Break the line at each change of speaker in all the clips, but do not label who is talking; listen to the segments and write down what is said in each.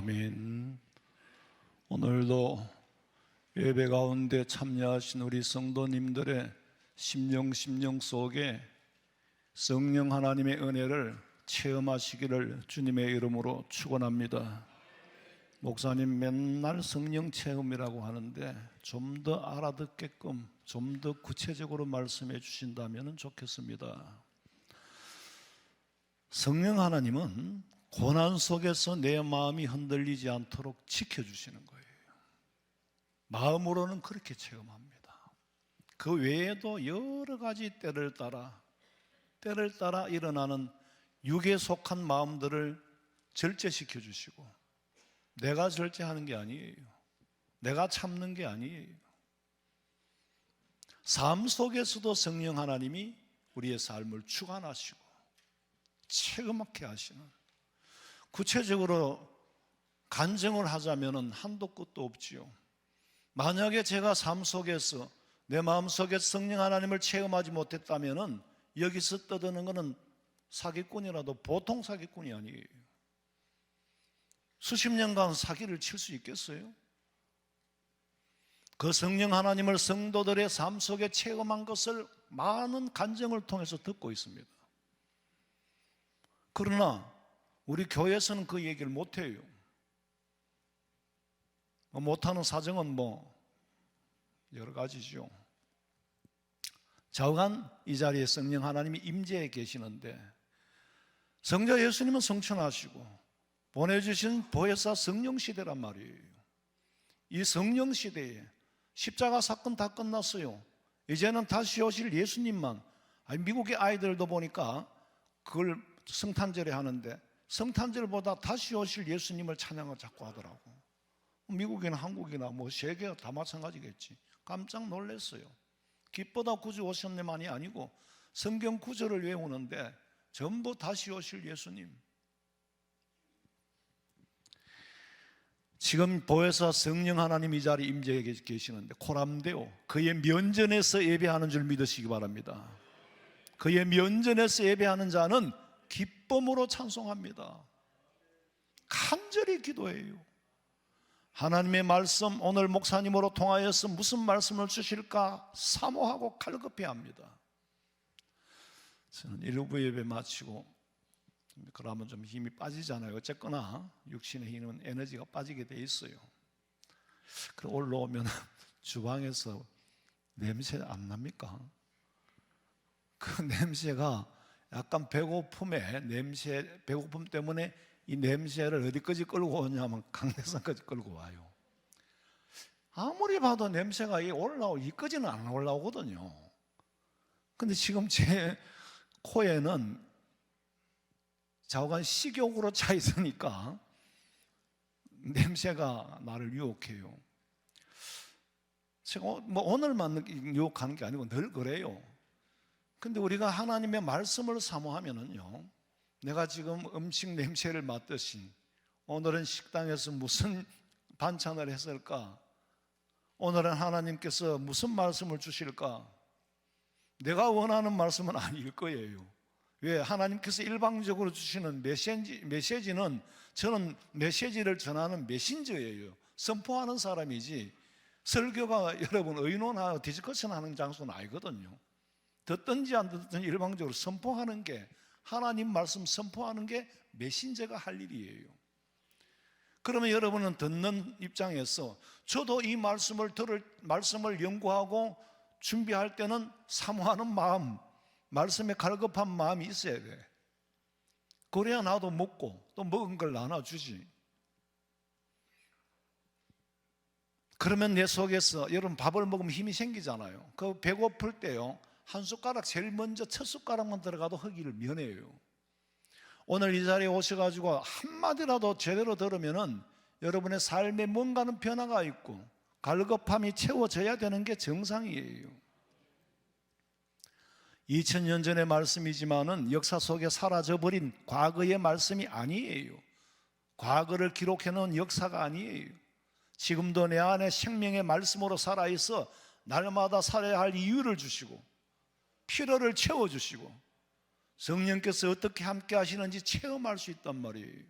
아멘. 오늘도 예배 가운데 참여하신 우리 성도님들의 심령 속에 성령 하나님의 은혜를 체험하시기를 주님의 이름으로 축원합니다. 목사님 맨날 성령 체험이라고 하는데 좀 더 알아듣게끔 좀 더 구체적으로 말씀해 주신다면 좋겠습니다. 성령 하나님은 고난 속에서 내 마음이 흔들리지 않도록 지켜주시는 거예요. 마음으로는 그렇게 체험합니다. 그 외에도 여러 가지 때를 따라 일어나는 육에 속한 마음들을 절제시켜 주시고, 내가 절제하는 게 아니에요. 내가 참는 게 아니에요. 삶 속에서도 성령 하나님이 우리의 삶을 주관하시고 체험하게 하시는, 구체적으로 간증을 하자면 한도 끝도 없지요. 만약에 제가 삶 속에서 내 마음속에 성령 하나님을 체험하지 못했다면 여기서 떠드는 것은 사기꾼이라도 보통 사기꾼이 아니에요. 수십 년간 사기를 칠 수 있겠어요? 그 성령 하나님을 성도들의 삶 속에 체험한 것을 많은 간증을 통해서 듣고 있습니다. 그러나 우리 교회에서는 그 얘기를 못해요. 못하는 사정은 여러 가지죠. 좌우간 이 자리에 성령 하나님이 임재해 계시는데, 성자 예수님은 성천하시고 보내주신 보혜사 성령 시대란 말이에요. 이 성령 시대에 십자가 사건 다 끝났어요. 이제는 다시 오실 예수님만. 미국의 아이들도 보니까 그걸 성탄절에 하는데 성탄절보다 다시 오실 예수님을 찬양을 자꾸 하더라고. 미국이나 한국이나 세계가 다 마찬가지겠지. 깜짝 놀랐어요. 기쁘다 구주 오셨네만이 아니고 성경 구절을 외우는데 전부 다시 오실 예수님. 지금 보혜사 성령 하나님 이 자리에 임재해 계시는데, 코람데오, 그의 면전에서 예배하는 줄 믿으시기 바랍니다. 그의 면전에서 예배하는 자는 기쁨으로 찬송합니다. 간절히 기도해요. 하나님의 말씀, 오늘 목사님으로 통하여서 무슨 말씀을 주실까 사모하고 갈급해합니다. 저는 1부 예배 마치고 그러면 좀 힘이 빠지잖아요. 어쨌거나 육신의 힘은 에너지가 빠지게 돼 있어요. 그럼 올라오면 주방에서 냄새 안 납니까? 그 냄새가 약간 배고픔 때문에 이 냄새를 어디까지 끌고 오냐면 강대상까지 끌고 와요. 아무리 봐도 냄새가 이까지는 안 올라오거든요. 근데 지금 제 코에는 좌우간 식욕으로 차 있으니까 냄새가 나를 유혹해요. 제가 오늘만 유혹하는 게 아니고 늘 그래요. 근데 우리가 하나님의 말씀을 사모하면은요, 내가 지금 음식 냄새를 맡듯이 오늘은 식당에서 무슨 반찬을 했을까? 오늘은 하나님께서 무슨 말씀을 주실까? 내가 원하는 말씀은 아닐 거예요. 왜? 하나님께서 일방적으로 주시는 메시지는 저는 메시지를 전하는 메신저예요. 선포하는 사람이지 설교가 여러분 의논하고 디스커션 하는 장소는 아니거든요. 듣든지 안 듣든지 일방적으로 선포하는 게, 하나님 말씀 선포하는 게 메신저가 할 일이에요. 그러면 여러분은 듣는 입장에서 저도 이 말씀을 연구하고 준비할 때는 사모하는 마음, 말씀에 갈급한 마음이 있어야 돼. 그래야 나도 먹고 또 먹은 걸 나눠주지. 그러면 내 속에서, 여러분 밥을 먹으면 힘이 생기잖아요. 그 배고플 때요, 한 숟가락 제일 먼저 첫 숟가락만 들어가도 허기를 면해요. 오늘 이 자리에 오셔가지고 한마디라도 제대로 들으면은 여러분의 삶에 뭔가는 변화가 있고 갈급함이 채워져야 되는 게 정상이에요. 2000년 전의 말씀이지만은 역사 속에 사라져버린 과거의 말씀이 아니에요. 과거를 기록해놓은 역사가 아니에요. 지금도 내 안에 생명의 말씀으로 살아있어 날마다 살아야 할 이유를 주시고 필요를 채워주시고 성령께서 어떻게 함께 하시는지 체험할 수 있단 말이에요.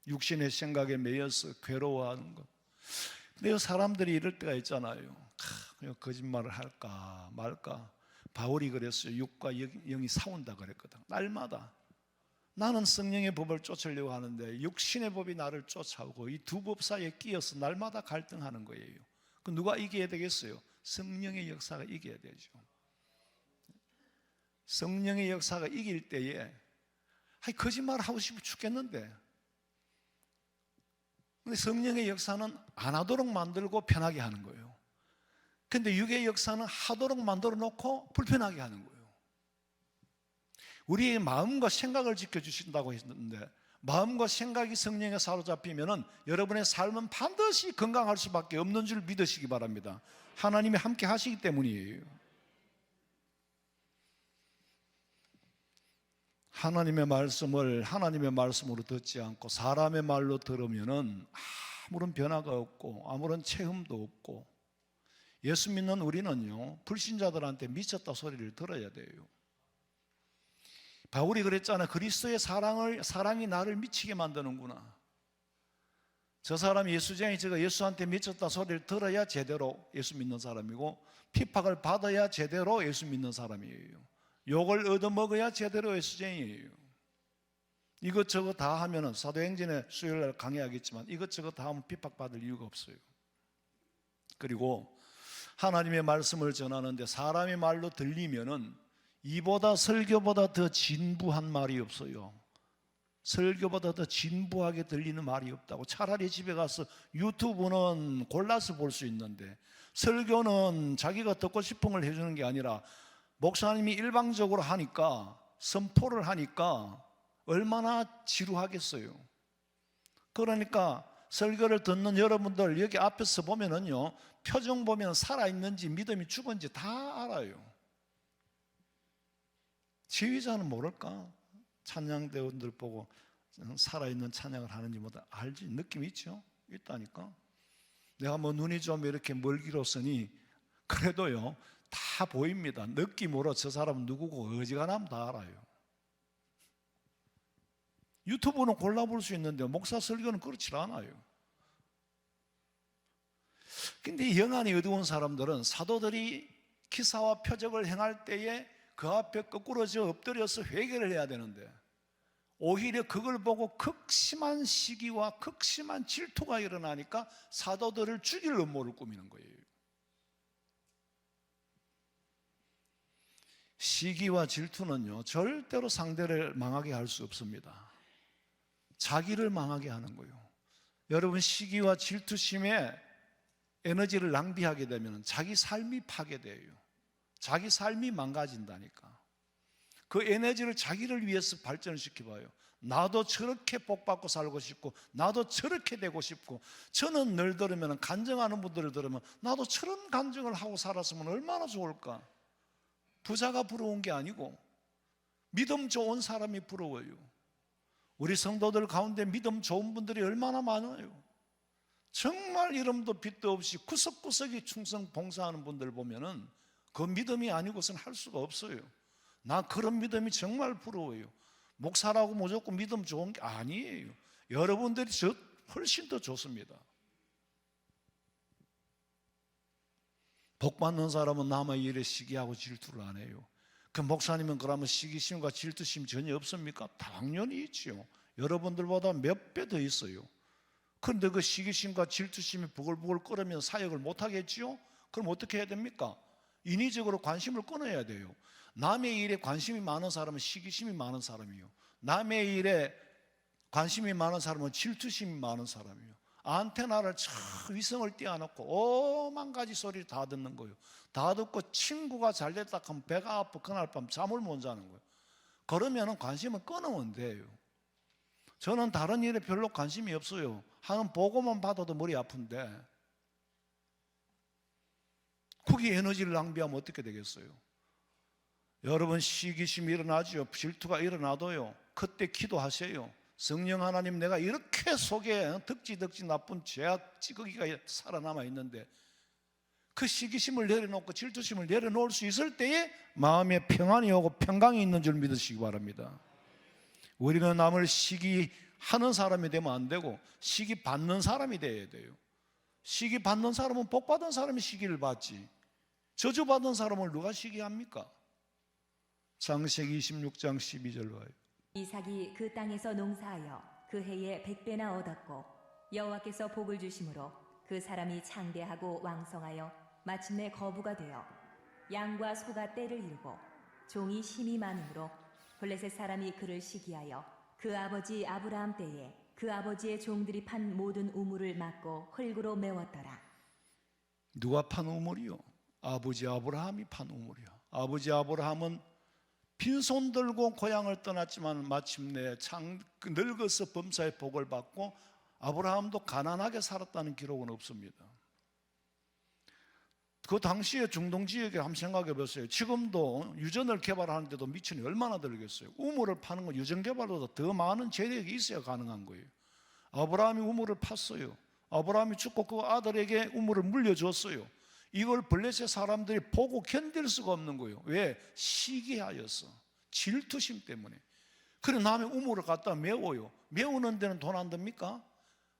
육신의 생각에 매여서 괴로워하는 것. 근데 사람들이 이럴 때가 있잖아요. 거짓말을 할까 말까. 바울이 그랬어요. 육과 영이 싸운다 그랬거든. 날마다 나는 성령의 법을 쫓으려고 하는데 육신의 법이 나를 쫓아오고 이 두 법 사이에 끼어서 날마다 갈등하는 거예요. 그 누가 이겨야 되겠어요? 성령의 역사가 이겨야 되죠. 성령의 역사가 이길 때에 거짓말 하고 싶어 죽겠는데, 근데 성령의 역사는 안 하도록 만들고 편하게 하는 거예요. 근데 육의 역사는 하도록 만들어 놓고 불편하게 하는 거예요. 우리의 마음과 생각을 지켜주신다고 했는데, 마음과 생각이 성령에 사로잡히면 여러분의 삶은 반드시 건강할 수밖에 없는 줄 믿으시기 바랍니다. 하나님이 함께 하시기 때문이에요. 하나님의 말씀을 하나님의 말씀으로 듣지 않고 사람의 말로 들으면 아무런 변화가 없고 아무런 체험도 없고, 예수 믿는 우리는요, 불신자들한테 미쳤다 소리를 들어야 돼요. 바울이 그랬잖아요. 그리스도의 사랑이 나를 미치게 만드는구나. 저 사람 예수쟁이, 제가 예수한테 미쳤다 소리를 들어야 제대로 예수 믿는 사람이고, 핍박을 받아야 제대로 예수 믿는 사람이에요. 욕을 얻어먹어야 제대로 예수쟁이에요. 이것저것 다 하면은, 사도행전에 수요일날 강의하겠지만 이것저것 다 하면 핍박받을 이유가 없어요. 그리고 하나님의 말씀을 전하는데 사람의 말로 들리면은 이보다 설교보다 더 진부한 말이 없어요. 설교보다 더 진부하게 들리는 말이 없다고. 차라리 집에 가서 유튜브는 골라서 볼 수 있는데, 설교는 자기가 듣고 싶은 걸 해주는 게 아니라 목사님이 일방적으로 하니까, 선포를 하니까 얼마나 지루하겠어요. 그러니까 설교를 듣는 여러분들 여기 앞에서 보면은요, 표정 보면 살아있는지 믿음이 죽은지 다 알아요. 지휘자는 모를까? 찬양대원들 보고 살아있는 찬양을 하는지 뭐 알지? 느낌이 있죠? 있다니까. 내가 뭐 눈이 좀 이렇게 멀기로서니 그래도요 다 보입니다. 느낌으로 저 사람은 누구고 어지간하면 다 알아요. 유튜브는 골라볼 수 있는데 목사 설교는 그렇지 않아요. 근데 영안이 어두운 사람들은 사도들이 기사와 표적을 행할 때에 그 앞에 거꾸러져 엎드려서 회개를 해야 되는데, 오히려 그걸 보고 극심한 시기와 극심한 질투가 일어나니까 사도들을 죽일 음모를 꾸미는 거예요. 시기와 질투는요, 절대로 상대를 망하게 할 수 없습니다. 자기를 망하게 하는 거예요. 여러분, 시기와 질투심에 에너지를 낭비하게 되면 자기 삶이 파괴돼요. 자기 삶이 망가진다니까. 그 에너지를 자기를 위해서 발전을 시켜봐요. 나도 저렇게 복받고 살고 싶고, 나도 저렇게 되고 싶고, 저는 늘 들으면, 간증하는 분들을 들으면 나도 저런 간증을 하고 살았으면 얼마나 좋을까. 부자가 부러운 게 아니고 믿음 좋은 사람이 부러워요. 우리 성도들 가운데 믿음 좋은 분들이 얼마나 많아요. 정말 이름도 빛도 없이 구석구석이 충성 봉사하는 분들 보면은 그 믿음이 아니고서는 할 수가 없어요. 나 그런 믿음이 정말 부러워요. 목사라고 무조건 믿음 좋은 게 아니에요. 여러분들이 훨씬 더 좋습니다. 복 받는 사람은 남의 일에 시기하고 질투를 안 해요. 그 목사님은 그러면 시기심과 질투심 전혀 없습니까? 당연히 있지요. 여러분들보다 몇 배 더 있어요. 그런데 그 시기심과 질투심이 부글부글 끓으면 사역을 못 하겠지요? 그럼 어떻게 해야 됩니까? 인위적으로 관심을 끊어야 돼요. 남의 일에 관심이 많은 사람은 시기심이 많은 사람이요, 남의 일에 관심이 많은 사람은 질투심이 많은 사람이요. 안테나를 위성을 띄워놓고 오만 가지 소리를 다 듣는 거예요. 다 듣고 친구가 잘 됐다 하면 배가 아파 그날 밤 잠을 못 자는 거예요. 그러면 관심을 끊으면 돼요. 저는 다른 일에 별로 관심이 없어요. 하는 보고만 받아도 머리 아픈데 거기에 에너지를 낭비하면 어떻게 되겠어요? 여러분, 시기심이 일어나죠. 질투가 일어나도요, 그때 기도하세요. 성령 하나님, 내가 이렇게 속에 덕지 나쁜 죄악 찌꺼기가 살아남아 있는데 그 시기심을 내려놓고 질투심을 내려놓을 수 있을 때에 마음에 평안이 오고 평강이 있는 줄 믿으시기 바랍니다. 우리는 남을 시기하게 하는 사람이 되면 안 되고 시기 받는 사람이 돼야 돼요. 시기 받는 사람은 복 받은 사람이 시기를 받지, 저주 받은 사람을 누가 시기합니까? 창세기 26장 12절 봐요.
이삭이 그 땅에서 농사하여 그 해에 100배나 얻었고 여호와께서 복을 주심으로 그 사람이 창대하고 왕성하여 마침내 거부가 되어 양과 소가 떼를 이루고 종이 힘이 많으므로 블레셋 사람이 그를 시기하여 그 아버지 아브라함 때에 그 아버지의 종들이 판 모든 우물을 막고 흙으로 메웠더라.
누가 판 우물이요? 아버지 아브라함이 판 우물이요. 아버지 아브라함은 빈손 들고 고향을 떠났지만 마침내 늙어서 범사의 복을 받고, 아브라함도 가난하게 살았다는 기록은 없습니다. 그 당시에 중동 지역에 한번 생각해 보세요. 지금도 유전을 개발하는데도 미천이 얼마나 들겠어요. 우물을 파는 건 유전 개발보다 더 많은 재력이 있어야 가능한 거예요. 아브라함이 우물을 팠어요. 아브라함이 죽고 그 아들에게 우물을 물려줬어요. 이걸 블레셋 사람들이 보고 견딜 수가 없는 거예요. 왜? 시기하여서, 질투심 때문에. 그래 남의 우물을 갖다 메워요. 메우는 데는 돈 안 듭니까?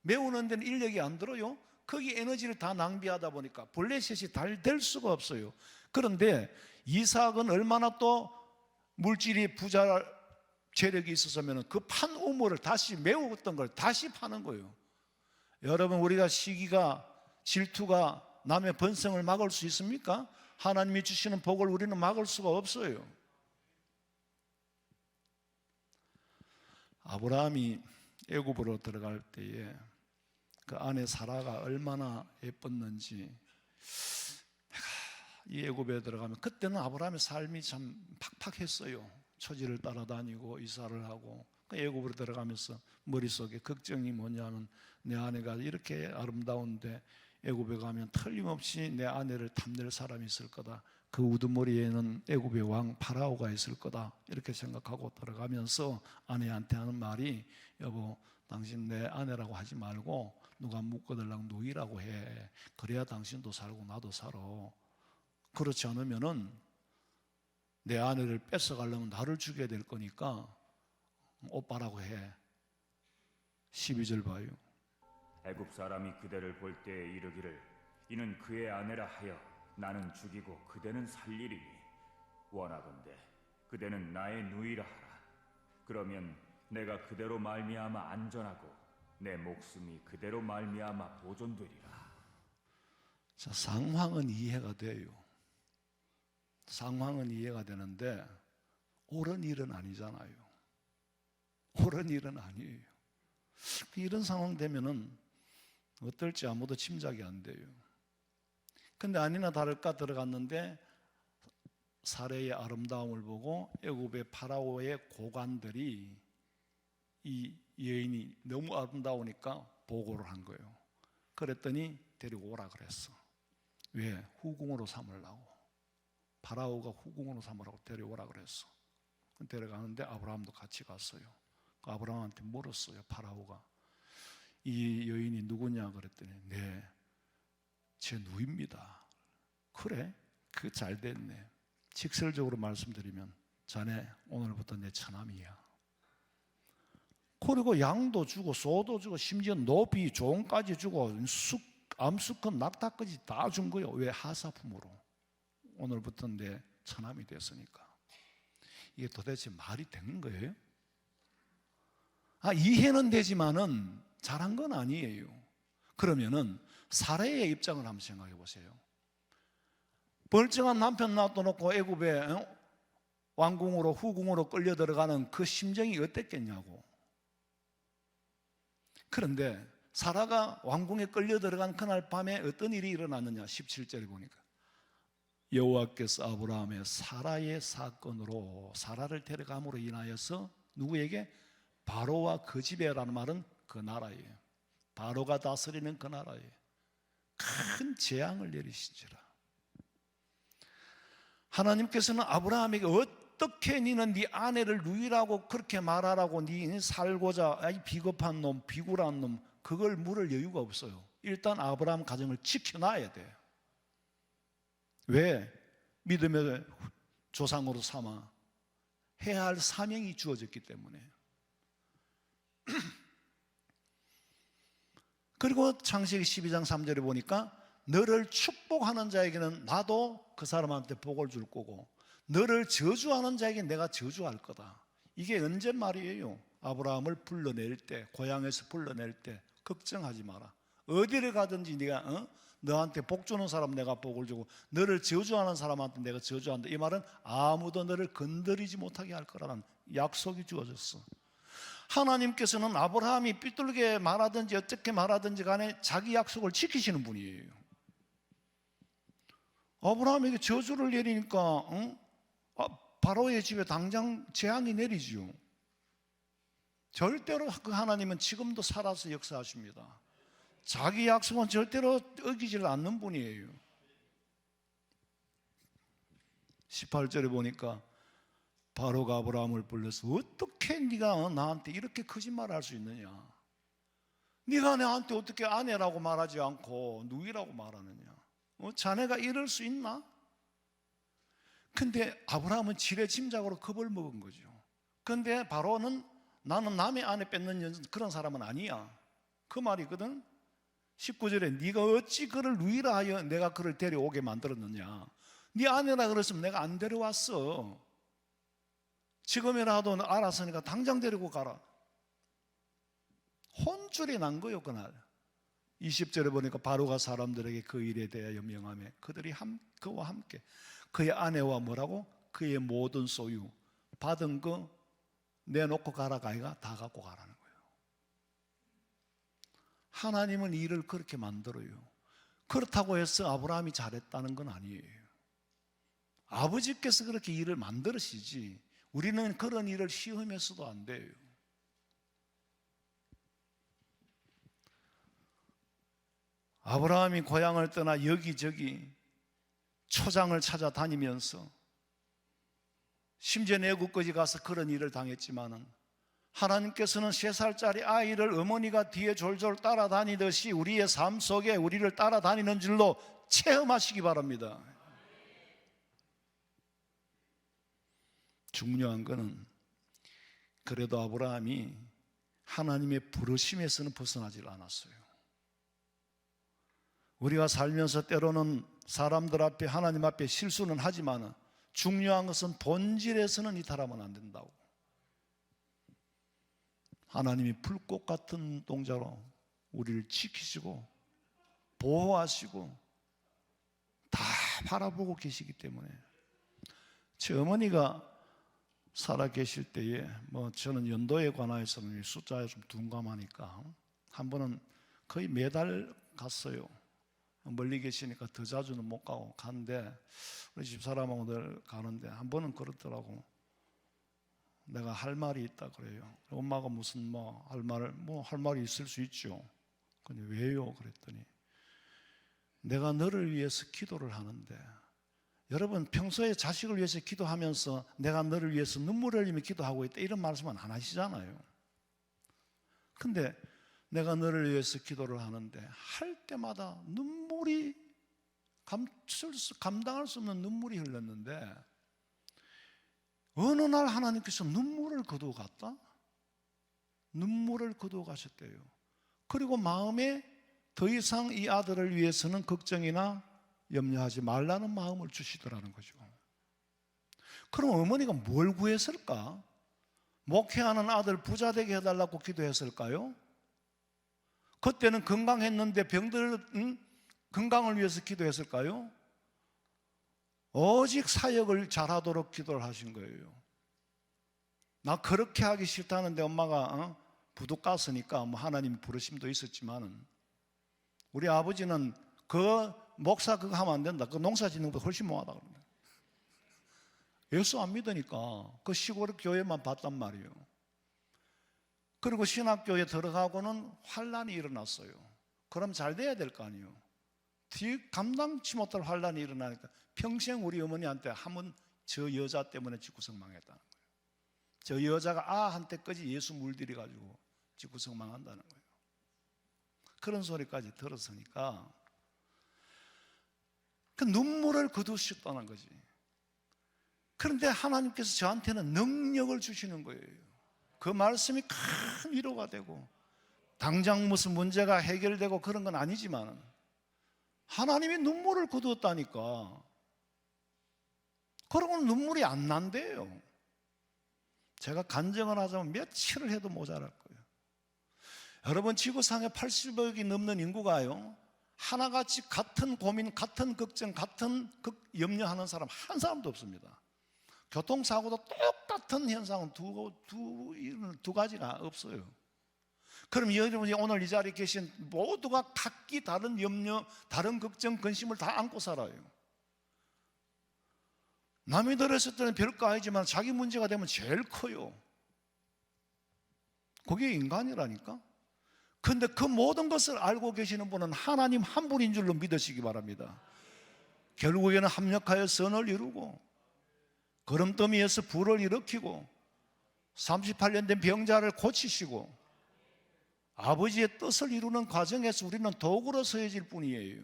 메우는 데는 인력이 안 들어요. 거기 에너지를 다 낭비하다 보니까 블레셋이 잘 될 수가 없어요. 그런데 이삭은 얼마나 또 물질이 부자 재력이 있었으면 그 판 우물을 다시 메웠던 걸 다시 파는 거예요. 여러분, 우리가 시기가, 질투가 남의 번성을 막을 수 있습니까? 하나님이 주시는 복을 우리는 막을 수가 없어요. 아브라함이 애굽으로 들어갈 때에 그 아내 사라가 얼마나 예뻤는지, 이 애굽에 들어가면 그때는 아브라함의 삶이 참 팍팍했어요. 처지를 따라다니고 이사를 하고, 그 애굽으로 들어가면서 머릿속에 걱정이 뭐냐면, 내 아내가 이렇게 아름다운데 애굽에 가면 틀림없이 내 아내를 탐낼 사람이 있을 거다. 그 우두머리에는 애굽의 왕 파라오가 있을 거다. 이렇게 생각하고 들어가면서 아내한테 하는 말이, 여보, 당신 내 아내라고 하지 말고 누가 묶어달라고 누이라고 해. 그래야 당신도 살고 나도 살아. 그렇지 않으면은 내 아내를 뺏어가려면 나를 죽여야 될 거니까 오빠라고 해. 12절 봐요.
애굽 사람이 그대를 볼 때에 이르기를 이는 그의 아내라 하여 나는 죽이고 그대는 살리리니 원하건대 그대는 나의 누이라 하라. 그러면 내가 그대로 말미암아 안전하고 내 목숨이 그대로 말미암아 보존되리라.
자, 상황은 이해가 돼요. 상황은 이해가 되는데 옳은 일은 아니잖아요. 옳은 일은 아니에요. 이런 상황 되면은 어떨지 아무도 짐작이 안 돼요. 근데 아니나 다를까 들어갔는데 사례의 아름다움을 보고 애굽의 파라오의 고관들이 이 여인이 너무 아름다우니까 보고를 한 거예요. 그랬더니 데리고 오라 그랬어. 왜? 후궁으로 삼으려고. 파라오가 후궁으로 삼으라고 데려오라 그랬어. 데려가는데 아브라함도 같이 갔어요. 아브라함한테 물었어요. 파라오가 이 여인이 누구냐 그랬더니 네, 제 누이입니다. 그래? 그 잘 됐네. 직설적으로 말씀드리면 자네 오늘부터 내 처남이야. 그리고 양도 주고 소도 주고 심지어 노비 종까지 주고 암수컷 낙타까지 다 준 거예요. 왜? 하사품으로. 오늘부터 내 처남이 됐으니까. 이게 도대체 말이 되는 거예요? 이해는 되지만은 잘한 건 아니에요. 그러면은 사례의 입장을 한번 생각해 보세요. 멀쩡한 남편 놔둬놓고 애굽에 왕궁으로 후궁으로 끌려 들어가는 그 심정이 어땠겠냐고. 그런데 사라가 왕궁에 끌려 들어간 그날 밤에 어떤 일이 일어났느냐. 17절에 보니까 여호와께서 아브라함의 사라의 사건으로, 사라를 데려감으로 인하여서 누구에게? 바로와 그 집에라는 말은 그 나라예요. 바로가 다스리는 그 나라에 큰 재앙을 내리시지라. 하나님께서는 아브라함에게 어떻게 너는 네 아내를 누이라고 그렇게 말하라고, 네 살고자 이 비겁한 놈, 비굴한 놈, 그걸 물을 여유가 없어요. 일단 아브라함 가정을 지켜놔야 돼. 왜? 믿음의 조상으로 삼아 해야 할 사명이 주어졌기 때문에. 그리고 창세기 12장 3절에 보니까 너를 축복하는 자에게는 나도 그 사람한테 복을 줄 거고 너를 저주하는 자에게 내가 저주할 거다. 이게 언제 말이에요? 아브라함을 불러낼 때, 고향에서 불러낼 때 걱정하지 마라. 어디를 가든지 네가 너한테 복 주는 사람 내가 복을 주고 너를 저주하는 사람한테 내가 저주한다. 이 말은 아무도 너를 건드리지 못하게 할 거라는 약속이 주어졌어. 하나님께서는 아브라함이 삐뚤게 말하든지 어떻게 말하든지 간에 자기 약속을 지키시는 분이에요. 아브라함에게 저주를 내리니까 바로의 집에 당장 재앙이 내리지요. 절대로 그 하나님은 지금도 살아서 역사하십니다. 자기 약속은 절대로 어기질 않는 분이에요. 18절에 보니까 바로가 아브라함을 불러서 어떻게 네가 나한테 이렇게 거짓말을 할 수 있느냐? 네가 나한테 어떻게 아내라고 말하지 않고 누이라고 말하느냐? 자네가 이럴 수 있나? 근데 아브라함은 지레 짐작으로 겁을 먹은 거죠. 근데 바로는 나는 남의 아내 뺏는 그런 사람은 아니야. 그 말이거든. 19절에 네가 어찌 그를 누이라 하여 내가 그를 데려오게 만들었느냐? 네 아내라 그랬으면 내가 안 데려왔어. 지금이라도 알았으니까 당장 데리고 가라. 혼쭐이 난 거예요 그날. 20절에 보니까 바로가 사람들에게 그 일에 대하여 명하며 그들이 그와 함께 그의 아내와 뭐라고? 그의 모든 소유 받은 거 내놓고 가라 가이가 다 갖고 가라는 거예요. 하나님은 일을 그렇게 만들어요. 그렇다고 해서 아브라함이 잘했다는 건 아니에요. 아버지께서 그렇게 일을 만들으시지 우리는 그런 일을 시험해서도 안 돼요. 아브라함이 고향을 떠나 여기저기 초장을 찾아다니면서 심지어 애국까지 가서 그런 일을 당했지만은 하나님께서는 3살짜리 아이를 어머니가 뒤에 졸졸 따라다니듯이 우리의 삶 속에 우리를 따라다니는 줄로 체험하시기 바랍니다. 중요한 것은 그래도 아브라함이 하나님의 부르심에서는 벗어나질 않았어요. 우리가 살면서 때로는 사람들 앞에 하나님 앞에 실수는 하지만 중요한 것은 본질에서는 이탈하면 안 된다고. 하나님이 불꽃 같은 동자로 우리를 지키시고 보호하시고 다 바라보고 계시기 때문에 제 어머니가 살아 계실 때에 저는 연도에 관하여서는 숫자에 좀 둔감하니까 한 번은 거의 매달 갔어요. 멀리 계시니까 더 자주는 못 가고 갔는데 우리 집사람하고 늘 가는데 한 번은 그렇더라고. 내가 할 말이 있다 그래요. 엄마가 무슨 할 말이 있을 수 있죠. 근데 왜요? 그랬더니 내가 너를 위해서 기도를 하는데 여러분 평소에 자식을 위해서 기도하면서 내가 너를 위해서 눈물을 흘리며 기도하고 있다 이런 말씀은 안 하시잖아요. 근데 내가 너를 위해서 기도를 하는데 할 때마다 눈물이 감당할 수 없는 눈물이 흘렀는데 어느 날 하나님께서 눈물을 거두어 갔다? 눈물을 거두어 가셨대요. 그리고 마음에 더 이상 이 아들을 위해서는 걱정이나 염려하지 말라는 마음을 주시더라는 거죠. 그럼 어머니가 뭘 구했을까? 목회하는 아들 부자 되게 해달라고 기도했을까요? 그때는 건강했는데 병들 건강을 위해서 기도했을까요? 오직 사역을 잘하도록 기도를 하신 거예요. 나 그렇게 하기 싫다는데 엄마가 부둣 깠으니까 하나님이 부르심도 있었지만은 우리 아버지는 그 목사 그거 하면 안 된다. 그 농사 짓는 것보다 훨씬 뭐하다 그럽니다. 예수 안 믿으니까 그 시골 교회만 봤단 말이에요. 그리고 신학교에 들어가고는 환란이 일어났어요. 그럼 잘 돼야 될 거 아니에요. 감당치 못할 환란이 일어나니까 평생 우리 어머니한테 한번 저 여자 때문에 집구석 망했다는 거예요. 저 여자가 한때까지 예수 물들이 가지고 집구석 망한다는 거예요. 그런 소리까지 들었으니까 그 눈물을 거두셨다는 거지. 그런데 하나님께서 저한테는 능력을 주시는 거예요. 그 말씀이 큰 위로가 되고 당장 무슨 문제가 해결되고 그런 건 아니지만 하나님이 눈물을 거두었다니까. 그러고는 눈물이 안 난대요. 제가 간증을 하자면 며칠을 해도 모자랄 거예요. 여러분, 지구상에 80억이 넘는 인구가요, 하나같이 같은 고민, 같은 걱정, 같은 염려하는 사람 한 사람도 없습니다. 교통사고도 똑같은 현상은 두 가지가 없어요. 그럼 여러분이 오늘 이 자리에 계신 모두가 각기 다른 염려, 다른 걱정, 근심을 다 안고 살아요. 남이 들었을 때는 별거 아니지만 자기 문제가 되면 제일 커요. 그게 인간이라니까. 근데 그 모든 것을 알고 계시는 분은 하나님 한 분인 줄로 믿으시기 바랍니다. 결국에는 합력하여 선을 이루고 거름더미에서 불을 일으키고 38년 된 병자를 고치시고 아버지의 뜻을 이루는 과정에서 우리는 도구로 서해질 뿐이에요.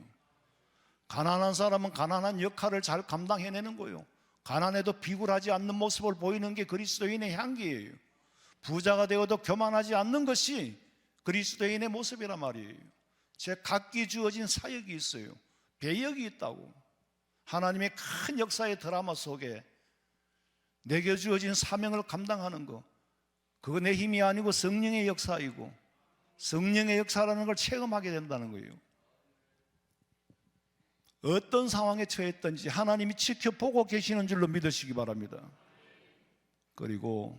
가난한 사람은 가난한 역할을 잘 감당해내는 거예요. 가난해도 비굴하지 않는 모습을 보이는 게 그리스도인의 향기예요. 부자가 되어도 교만하지 않는 것이 그리스도인의 모습이란 말이에요. 제 각기 주어진 사역이 있어요. 배역이 있다고. 하나님의 큰 역사의 드라마 속에 내게 주어진 사명을 감당하는 거, 그거 내 힘이 아니고 성령의 역사이고, 성령의 역사라는 걸 체험하게 된다는 거예요. 어떤 상황에 처했든지 하나님이 지켜보고 계시는 줄로 믿으시기 바랍니다. 그리고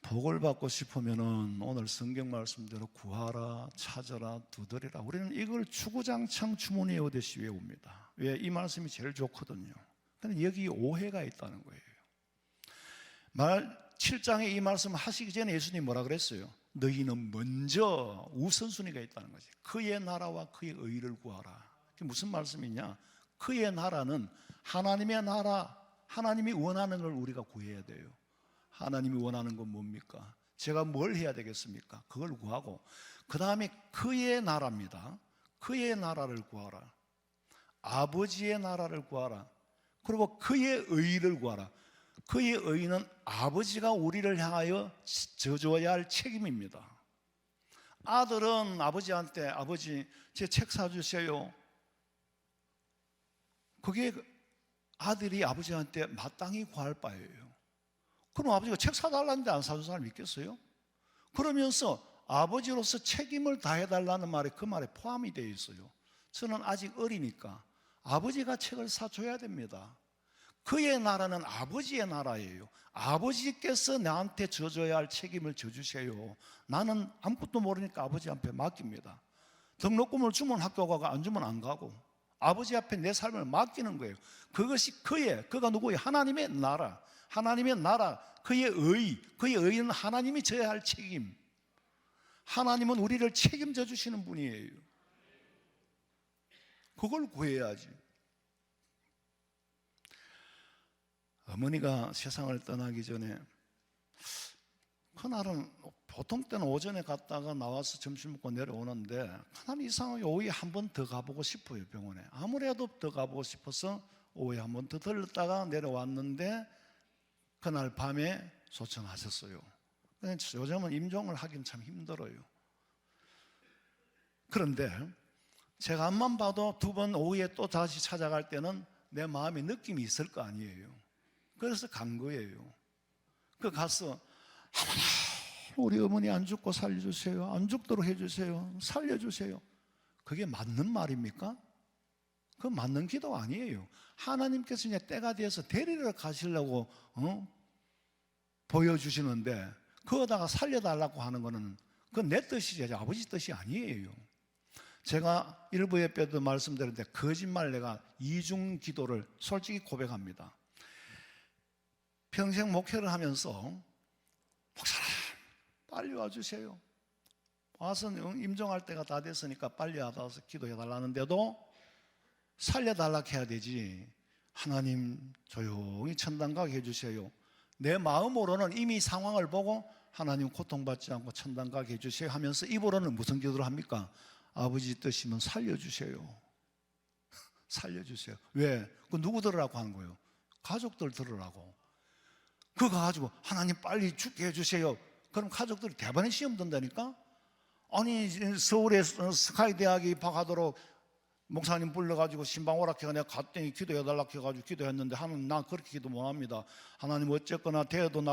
복을 받고 싶으면은 오늘 성경 말씀대로 구하라, 찾아라, 두드리라. 우리는 이걸 주구장창 주문이 오듯이 외웁니다. 왜? 이 말씀이 제일 좋거든요. 근데 여기 오해가 있다는 거예요. 7장에 이 말씀 하시기 전에 예수님이 뭐라 그랬어요? 너희는 먼저 우선순위가 있다는 거지. 그의 나라와 그의 의를 구하라. 그게 무슨 말씀이냐? 그의 나라는 하나님의 나라, 하나님이 원하는 걸 우리가 구해야 돼요. 하나님이 원하는 건 뭡니까? 제가 뭘 해야 되겠습니까? 그걸 구하고, 그 다음에 그의 나라입니다. 그의 나라를 구하라. 아버지의 나라를 구하라. 그리고 그의 의를 구하라. 그의 의는 아버지가 우리를 향하여 져줘야 할 책임입니다. 아들은 아버지한테 아버지 제 책 사주세요. 그게 아들이 아버지한테 마땅히 구할 바예요. 그럼 아버지가 책 사달라는데 안 사준 사람 있겠어요? 그러면서 아버지로서 책임을 다해달라는 말이 그 말에 포함이 되어 있어요. 저는 아직 어리니까 아버지가 책을 사줘야 됩니다. 그의 나라는 아버지의 나라예요. 아버지께서 나한테 져줘야 할 책임을 져주세요. 나는 아무것도 모르니까 아버지 앞에 맡깁니다. 등록금을 주면 학교 가고 안 주면 안 가고 아버지 앞에 내 삶을 맡기는 거예요. 그것이 그가 누구예요? 하나님의 나라. 하나님의 나라, 그의 의는 하나님이 져야 할 책임. 하나님은 우리를 책임져 주시는 분이에요. 그걸 구해야지. 어머니가 세상을 떠나기 전에 그날은 보통 때는 오전에 갔다가 나와서 점심 먹고 내려오는데 그날 이상하게 오후에 한 번 더 가보고 싶어요. 병원에 아무래도 더 가보고 싶어서 오후에 한 번 더 들렀다가 내려왔는데 그날 밤에 소천하셨어요. 요즘은 임종을 하긴 참 힘들어요. 그런데 제가 앞만 봐도 두 번 오후에 또 다시 찾아갈 때는 내 마음에 느낌이 있을 거 아니에요. 그래서 간 거예요. 가서 하나님, 우리 어머니 안 죽고 살려주세요. 안 죽도록 해주세요. 살려주세요. 그게 맞는 말입니까? 그 맞는 기도 아니에요. 하나님께서 이제 때가 되어서 데리러 가시려고 보여주시는데 그거다가 살려달라고 하는 거는 그건 내 뜻이지 아버지 뜻이 아니에요. 제가 일부에 때도 말씀드렸는데 거짓말 내가 이중 기도를 솔직히 고백합니다. 평생 목회를 하면서 목사님 빨리 와주세요. 와서 임종할 때가 다 됐으니까 빨리 와서 기도해달라는데도 살려달라고 해야 되지. 하나님 조용히 천당 가게 해주세요. 내 마음으로는 이미 상황을 보고 하나님 고통받지 않고 천당 가게 해주세요 하면서 입으로는 무슨 기도를 합니까? 아버지 뜻이면 살려주세요. 살려주세요. 왜? 그 누구 들으라고 하는 거예요? 가족들 들으라고. 그거 가지고 하나님 빨리 죽게 해주세요. 그럼 가족들이 대반의 시험 든다니까? 아니 서울의 스카이 대학에 입학하도록 목사님 불러가지고 신방 오락회가 내가 갔더니 기도해달라고 해가지고 기도했는데 하나님 난 그렇게 기도 못합니다. 하나님 어쨌거나 돼도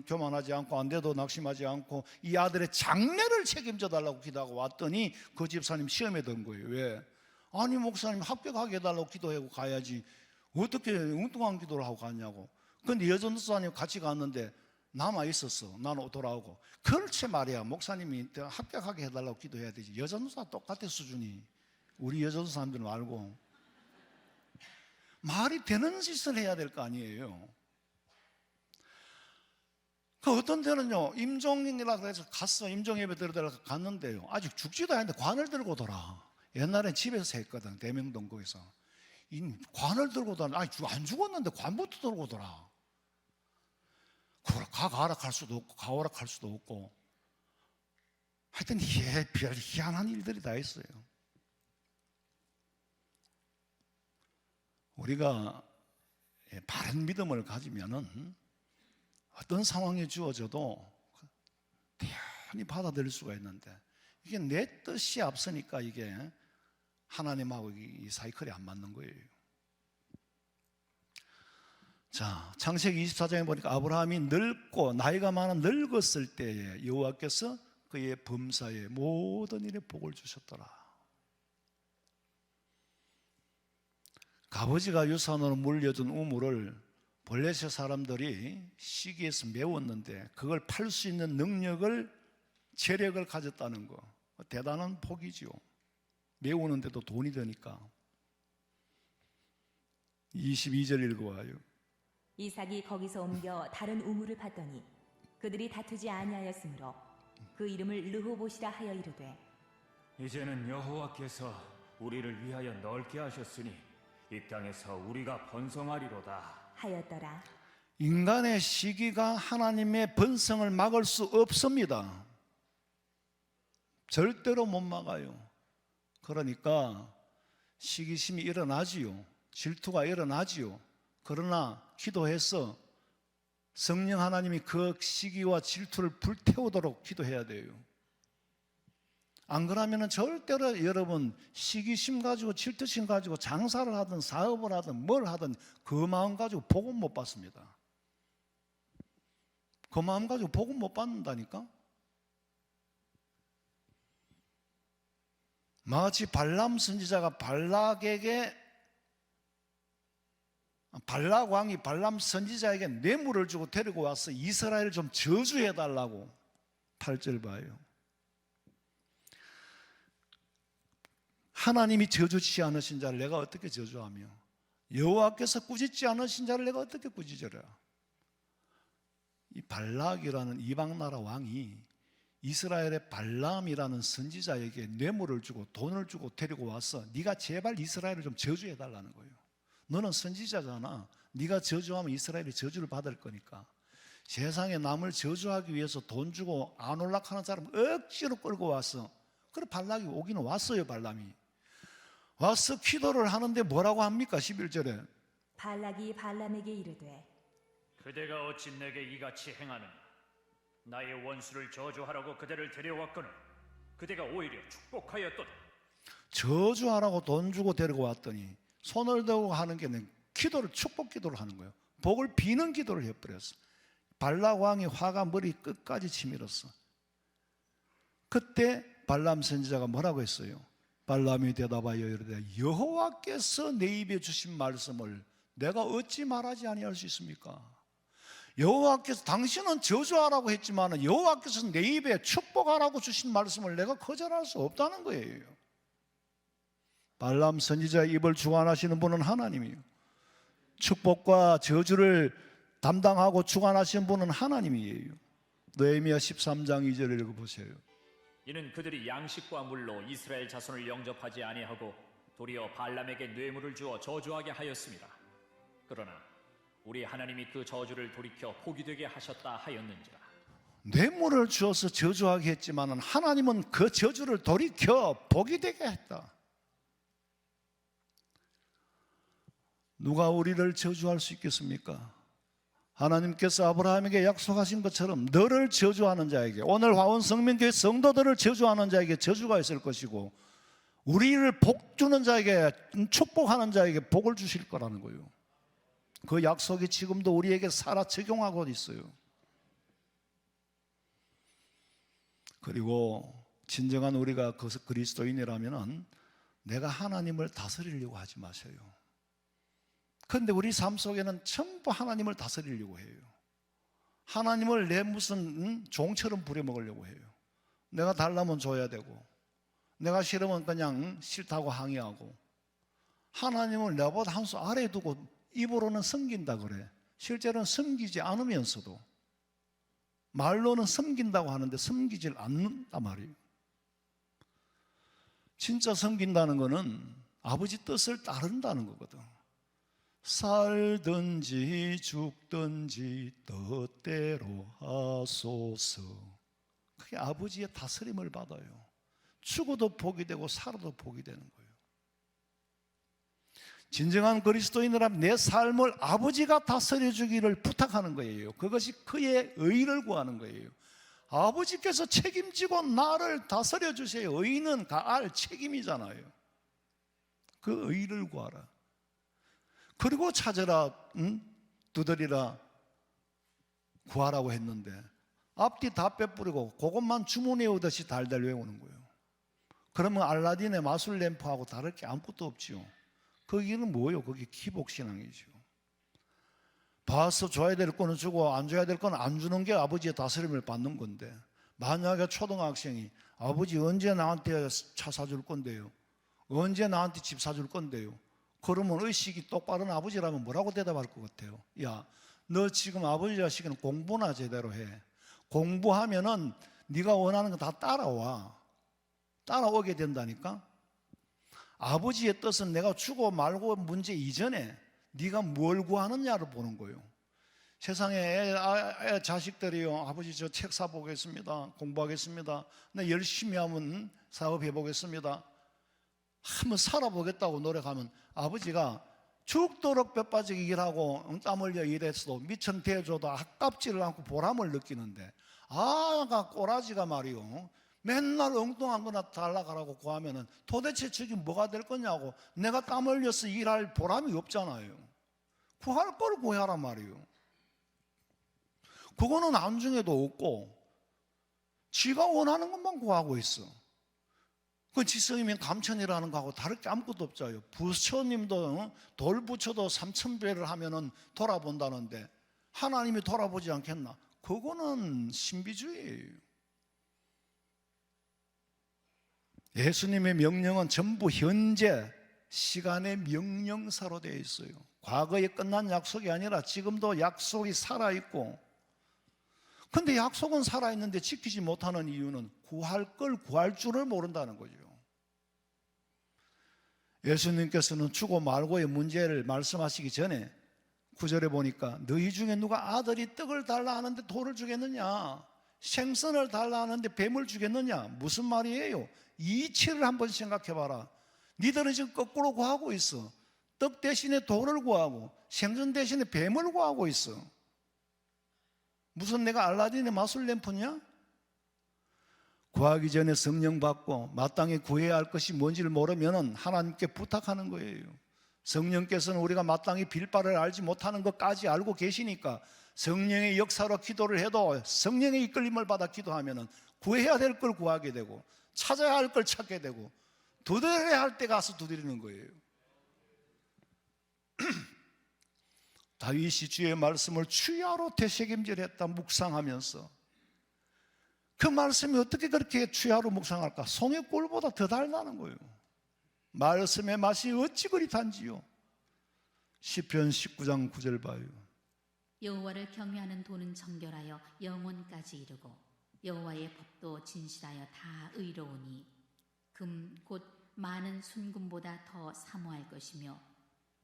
교만하지 않고 안 돼도 낙심하지 않고 이 아들의 장래를 책임져 달라고 기도하고 왔더니 그 집사님 시험에 든 거예요. 왜? 아니 목사님 합격하게 해달라고 기도하고 가야지 어떻게 엉뚱한 기도를 하고 갔냐고. 근데 여전도사님 같이 갔는데 남아 있었어. 나는 돌아오고. 그렇지 말이야. 목사님이 합격하게 해달라고 기도해야 되지. 여전도사 똑같아 수준이. 우리 여전도 사람들은 알고 말이 되는 짓을 해야 될 거 아니에요. 그 어떤 데는요 임종이라고 해서 갔어. 임종예배 드리러 갔는데요 아직 죽지도 않는데 관을 들고 돌아. 옛날엔 집에서 했거든. 대명동 거기서 이 관을 들고 돌아. 아니 안 죽었는데 관부터 들고 돌아. 가라 갈 수도 없고 가오라 갈 수도 없고 하여튼 별 희한한 일들이 다 있어요. 우리가 바른 믿음을 가지면은 어떤 상황이 주어져도 대연히 받아들일 수가 있는데 이게 내 뜻이 앞서니까 이게 하나님하고 이 사이클이 안 맞는 거예요. 자, 창세기 24장에 보니까 아브라함이 늙고 나이가 많아 늙었을 때에 여호와께서 그의 범사에 모든 일에 복을 주셨더라. 아버지가 유산으로 물려준 우물을 블레셋 사람들이 시기에서 메웠는데 그걸 팔 수 있는 능력을 재력을 가졌다는 거 대단한 복이지요. 메우는데도 돈이 드니까. 22절 읽어봐요.
이삭이 거기서 옮겨 다른 우물을 팠더니 그들이 다투지 아니하였으므로 그 이름을 르호봇이라 하여 이르되
이제는 여호와께서 우리를 위하여 넓게 하셨으니 이 땅에서 우리가 번성하리로다
하였더라.
인간의 시기가 하나님의 번성을 막을 수 없습니다. 절대로 못 막아요. 그러니까 시기심이 일어나지요. 질투가 일어나지요. 그러나 기도해서 성령 하나님이 그 시기와 질투를 불태우도록 기도해야 돼요. 안 그러면 절대로 여러분 시기심 가지고 질투심 가지고 장사를 하든 사업을 하든 뭘 하든 그 마음 가지고 복은 못 받습니다. 그 마음 가지고 복은 못 받는다니까. 마치 발람 선지자가 발락 왕이 발람 선지자에게 뇌물을 주고 데리고 와서 이스라엘을 좀 저주해달라고 8절 봐요. 하나님이 저주치 않으신 자를 내가 어떻게 저주하며 여호와께서 꾸짖지 않으신 자를 내가 어떻게 꾸짖으랴. 이 발락이라는 이방나라 왕이 이스라엘의 발람이라는 선지자에게 뇌물을 주고 돈을 주고 데리고 와서 네가 제발 이스라엘을 좀 저주해달라는 거예요. 너는 선지자잖아. 네가 저주하면 이스라엘이 저주를 받을 거니까 세상에 남을 저주하기 위해서 돈 주고 안 올락하는 사람 억지로 끌고 와서 그래 발락이 오기는 왔어요. 발람이 와서 기도를 하는데 뭐라고 합니까? 11절에
발락이 발람에게 이르되
그대가 어찌 내게 이같이 행하느냐. 나의 원수를 저주하라고 그대를 데려왔거늘 그대가 오히려 축복하였도다.
저주하라고 돈 주고 데리고 왔더니 손을 들고 하는 게 아니라 기도를 축복 기도를 하는 거예요. 복을 비는 기도를 해버렸어. 발락 왕이 화가 머리 끝까지 치밀었어. 그때 발람 선지자가 뭐라고 했어요? 발람이 대답하여 이르되 여호와께서 내 입에 주신 말씀을 내가 어찌 말하지 아니할 수 있습니까? 여호와께서 당신은 저주하라고 했지만 여호와께서 내 입에 축복하라고 주신 말씀을 내가 거절할 수 없다는 거예요. 발람 선지자의 입을 주관하시는 분은 하나님이에요. 축복과 저주를 담당하고 주관하시는 분은 하나님이에요. 느헤미야 13장 2절 읽어보세요.
이는 그들이 양식과 물로 이스라엘 자손을 영접하지 아니하고 도리어 발람에게 뇌물을 주어 저주하게 하였습니다. 그러나 우리 하나님이 그 저주를 돌이켜 복이 되게 하셨다 하였는지라.
뇌물을 주어서 저주하게 했지만 하나님은 그 저주를 돌이켜 복이 되게 했다. 누가 우리를 저주할 수 있겠습니까? 하나님께서 아브라함에게 약속하신 것처럼 너를 저주하는 자에게, 오늘 화원 성민교회 성도들을 저주하는 자에게 저주가 있을 것이고, 우리를 복 주는 자에게, 축복하는 자에게 복을 주실 거라는 거예요. 그 약속이 지금도 우리에게 살아 적용하고 있어요. 그리고 진정한 우리가 그리스도인이라면 내가 하나님을 다스리려고 하지 마세요. 그런데 우리 삶 속에는 전부 하나님을 다스리려고 해요. 하나님을 내 무슨 종처럼 부려먹으려고 해요. 내가 달라면 줘야 되고, 내가 싫으면 그냥 싫다고 항의하고, 하나님을 내보다 한 수 아래에 두고 입으로는 섬긴다 그래. 실제로는 섬기지 않으면서도 말로는 섬긴다고 하는데 섬기질 않는단 말이에요. 진짜 섬긴다는 거는 아버지 뜻을 따른다는 거거든. 살든지 죽든지 뜻대로 하소서. 그게 아버지의 다스림을 받아요. 죽어도 복이 되고 살아도 복이 되는 거예요. 진정한 그리스도인이라면 내 삶을 아버지가 다스려 주기를 부탁하는 거예요. 그것이 그의 의를 구하는 거예요. 아버지께서 책임지고 나를 다스려 주세요. 의는 가할 책임이잖아요. 그 의를 구하라. 그리고 찾으라, 두드리라, 구하라고 했는데 앞뒤 다 빼뿌리고 그것만 주문해 오듯이 달달 외우는 거예요. 그러면 알라딘의 마술 램프하고 다를 게 아무것도 없지요. 거기는 뭐예요? 그게 기복신앙이죠. 봐서 줘야 될 거는 주고 안 줘야 될 거는 안 주는 게 아버지의 다스림을 받는 건데, 만약에 초등학생이 아버지 언제 나한테 차 사줄 건데요? 언제 나한테 집 사줄 건데요? 그러면 의식이 똑바른 아버지라면 뭐라고 대답할 것 같아요? 야, 너 지금 아버지 자식은 공부나 제대로 해. 공부하면은 네가 원하는 거 다 따라오게 된다니까. 아버지의 뜻은 내가 주고 말고 문제 이전에 네가 뭘 구하느냐를 보는 거예요. 세상에 자식들이요, 아버지 저 책 사보겠습니다, 공부하겠습니다, 나 열심히 하면 사업해 보겠습니다, 한번 살아보겠다고 노력하면 아버지가 죽도록 뼈 빠지게 일하고 땀 흘려 일했어도 미천 대줘도 아깝지를 않고 보람을 느끼는데, 아가 꼬라지가 말이요, 맨날 엉뚱한 거나 달라가라고 구하면은 도대체 저게 뭐가 될 거냐고, 내가 땀 흘려서 일할 보람이 없잖아요. 구할 걸 구하란 말이에요. 그거는 안중에도 없고 지가 원하는 것만 구하고 있어. 그 지성이면 감천이라는 거하고 다를 게 아무것도 없잖아요. 부처님도 돌 부처도 3,000배를 하면은 돌아본다는데 하나님이 돌아보지 않겠나? 그거는 신비주의예요. 예수님의 명령은 전부 현재 시간의 명령사로 되어 있어요. 과거에 끝난 약속이 아니라 지금도 약속이 살아있고, 근데 약속은 살아있는데 지키지 못하는 이유는 구할 걸 구할 줄을 모른다는 거죠. 예수님께서는 주고 말고의 문제를 말씀하시기 전에 9절에 보니까 너희 중에 누가 아들이 떡을 달라 하는데 돌을 주겠느냐, 생선을 달라 하는데 뱀을 주겠느냐. 무슨 말이에요? 이치를 한번 생각해 봐라. 니들은 지금 거꾸로 구하고 있어. 떡 대신에 돌을 구하고 생선 대신에 뱀을 구하고 있어. 무슨 내가 알라딘의 마술 램프냐? 구하기 전에 성령 받고 마땅히 구해야 할 것이 뭔지를 모르면 하나님께 부탁하는 거예요. 성령께서는 우리가 마땅히 빌 바를 알지 못하는 것까지 알고 계시니까 성령의 역사로 기도를 해도 성령의 이끌림을 받아 기도하면 구해야 될 걸 구하게 되고 찾아야 할 걸 찾게 되고 두드려야 할 때 가서 두드리는 거예요. 다윗이 주의 말씀을 주야로 되새김질했다 묵상하면서, 그 말씀이 어떻게 그렇게 주야로 묵상할까? 송의 꿀보다 더 달다는 거예요. 말씀의 맛이 어찌 그리 단지요. 시편 19장 9절 봐요.
여호와를 경외하는 도는 정결하여 영혼까지 이르고 여호와의 법도 진실하여 다 의로우니 금 곧 많은 순금보다 더 사모할 것이며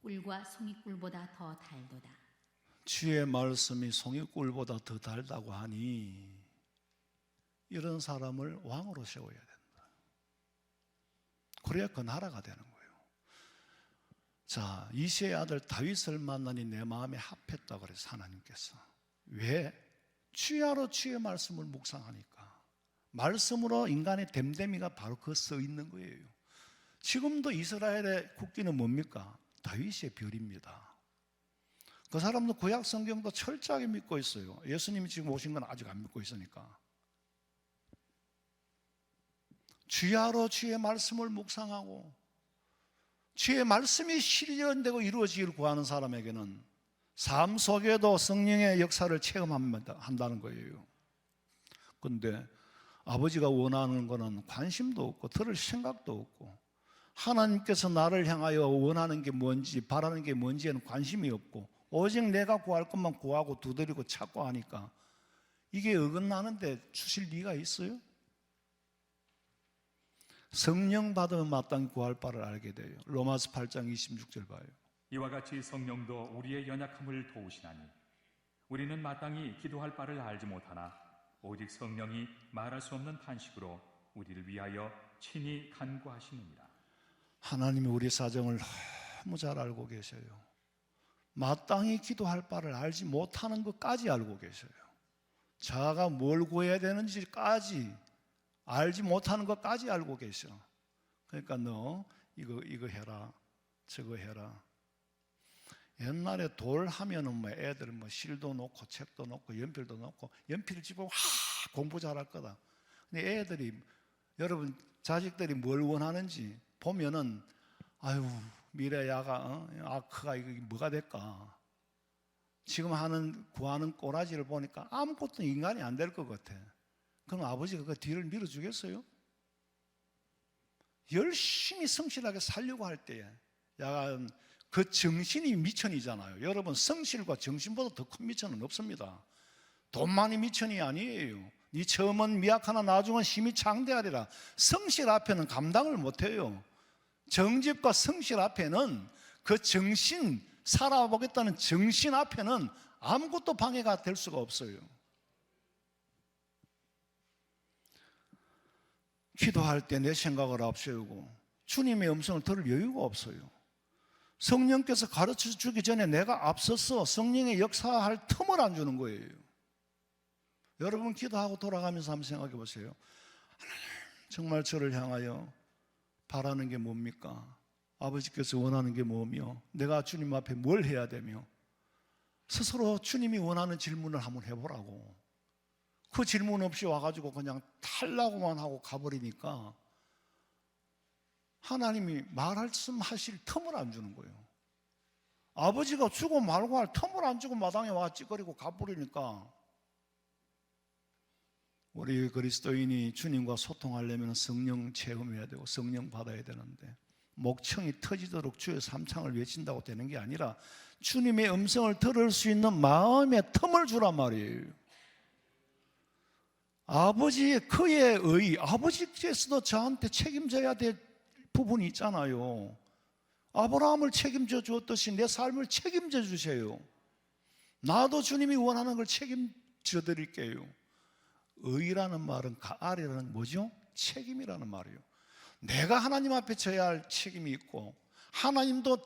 꿀과 송이꿀보다 더 달도다.
주의 말씀이 송이꿀보다 더 달다고 하니 이런 사람을 왕으로 세워야 된다. 그래야 그 나라가 되는 거예요. 자, 이새의 아들 다윗을 만나니 내 마음에 합했다 그래서 하나님께서 왜? 주야로 주의 말씀을 묵상하니까. 말씀으로 인간의 됨됨이가 바로 그 써 있는 거예요. 지금도 이스라엘의 국기는 뭡니까? 다윗의 별입니다. 그 사람도 구약 성경도 철저하게 믿고 있어요. 예수님이 지금 오신 건 아직 안 믿고 있으니까. 주야로 주의 말씀을 묵상하고 주의 말씀이 실현되고 이루어지기를 구하는 사람에게는 삶 속에도 성령의 역사를 체험한다는 거예요. 그런데 아버지가 원하는 것은 관심도 없고 들을 생각도 없고 하나님께서 나를 향하여 원하는 게 뭔지 바라는 게 뭔지에는 관심이 없고 오직 내가 구할 것만 구하고 두드리고 찾고 하니까 이게 어긋나는데 주실 리가 있어요? 성령 받으면 마땅히 구할 바를 알게 돼요. 로마서 8장 26절 봐요.
이와 같이 성령도 우리의 연약함을 도우시나니 우리는 마땅히 기도할 바를 알지 못하나 오직 성령이 말할 수 없는 탄식으로 우리를 위하여 친히 간구하시느니라.
하나님이 우리 사정을 너무 잘 알고 계셔요. 마땅히 기도할 바를 알지 못하는 것까지 알고 계셔요. 자가 뭘 구해야 되는지까지 알지 못하는 것까지 알고 계셔. 그러니까 너 이거 해라, 저거 해라. 옛날에 돌 하면은 뭐 애들은 뭐 실도 놓고 책도 놓고 연필도 놓고 연필을 집어 공부 잘할 거다. 근데 애들이 여러분 자식들이 뭘 원하는지 보면은 아유 미래 야가 아크가 이거 뭐가 될까? 지금 구하는 꼬라지를 보니까 아무것도 인간이 안 될 것 같아. 그럼 아버지가 그 뒤를 밀어주겠어요? 열심히 성실하게 살려고 할 때에 야간 그 정신이 미천이잖아요. 여러분 성실과 정신보다 더 큰 미천은 없습니다. 돈만이 미천이 아니에요. 네 처음은 미약하나 나중은 힘이 창대하리라. 성실 앞에는 감당을 못해요. 정직과 성실 앞에는 그 정신 살아보겠다는 정신 앞에는 아무것도 방해가 될 수가 없어요. 기도할 때 내 생각을 앞세우고 주님의 음성을 들을 여유가 없어요. 성령께서 가르쳐 주기 전에 내가 앞서서 성령의 역사할 틈을 안 주는 거예요. 여러분 기도하고 돌아가면서 한번 생각해 보세요. 하나님, 정말 저를 향하여 바라는 게 뭡니까? 아버지께서 원하는 게 뭐며 내가 주님 앞에 뭘 해야 되며 스스로 주님이 원하는 질문을 한번 해보라고. 그 질문 없이 와가지고 그냥 탈라고만 하고 가버리니까 하나님이 말씀하실 틈을 안 주는 거예요. 아버지가 주고 말고 할 틈을 안 주고 마당에 와 찌그리고 가버리니까 우리 그리스도인이 주님과 소통하려면 성령 체험해야 되고 성령 받아야 되는데 목청이 터지도록 주의 삼창을 외친다고 되는 게 아니라 주님의 음성을 들을 수 있는 마음의 틈을 주란 말이에요. 아버지의 그의 의, 아버지께서도 저한테 책임져야 될 부분이 있잖아요. 아브라함을 책임져 주었듯이 내 삶을 책임져 주세요. 나도 주님이 원하는 걸 책임져 드릴게요. 의라는 말은 가알이라는 뭐죠? 책임이라는 말이에요. 내가 하나님 앞에 져야 할 책임이 있고 하나님도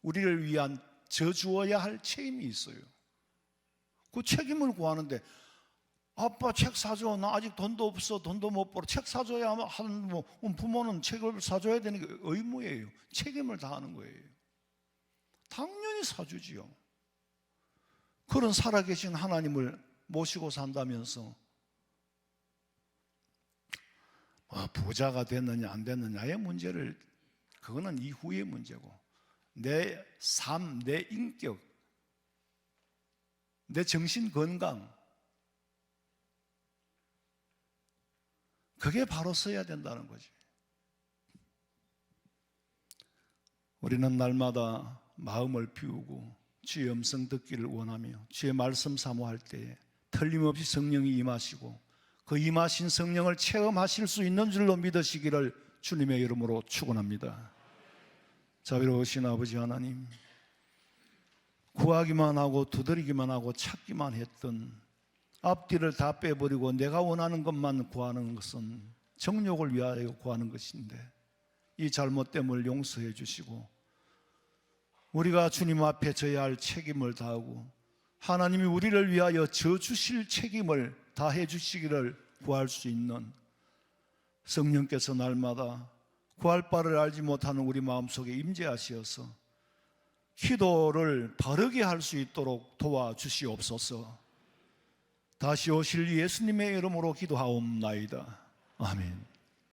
우리를 위한 져주어야 할 책임이 있어요. 그 책임을 구하는데 아빠 책 사줘. 나 아직 돈도 없어. 돈도 못 벌어. 책 사줘야 하는 부모는 책을 사줘야 되는 게 의무예요. 책임을 다하는 거예요. 당연히 사주지요. 그런 살아계신 하나님을 모시고 산다면서 부자가 됐느냐 안 됐느냐의 문제를 그거는 이후의 문제고 내 삶, 내 인격, 내 정신 건강 그게 바로 써야 된다는 거지. 우리는 날마다 마음을 비우고 주의 음성 듣기를 원하며 주의 말씀 사모할 때에 틀림없이 성령이 임하시고 그 임하신 성령을 체험하실 수 있는 줄로 믿으시기를 주님의 이름으로 축원합니다. 자비로우신 아버지 하나님, 구하기만 하고 두드리기만 하고 찾기만 했던 앞뒤를 다 빼버리고 내가 원하는 것만 구하는 것은 정욕을 위하여 구하는 것인데 이 잘못됨을 용서해 주시고 우리가 주님 앞에 져야 할 책임을 다하고 하나님이 우리를 위하여 져 주실 책임을 다해 주시기를 구할 수 있는 성령께서 날마다 구할 바를 알지 못하는 우리 마음속에 임재하시어서 기도를 바르게 할 수 있도록 도와주시옵소서. 다시 오실 예수님의 이름으로 기도하옵나이다. 아멘.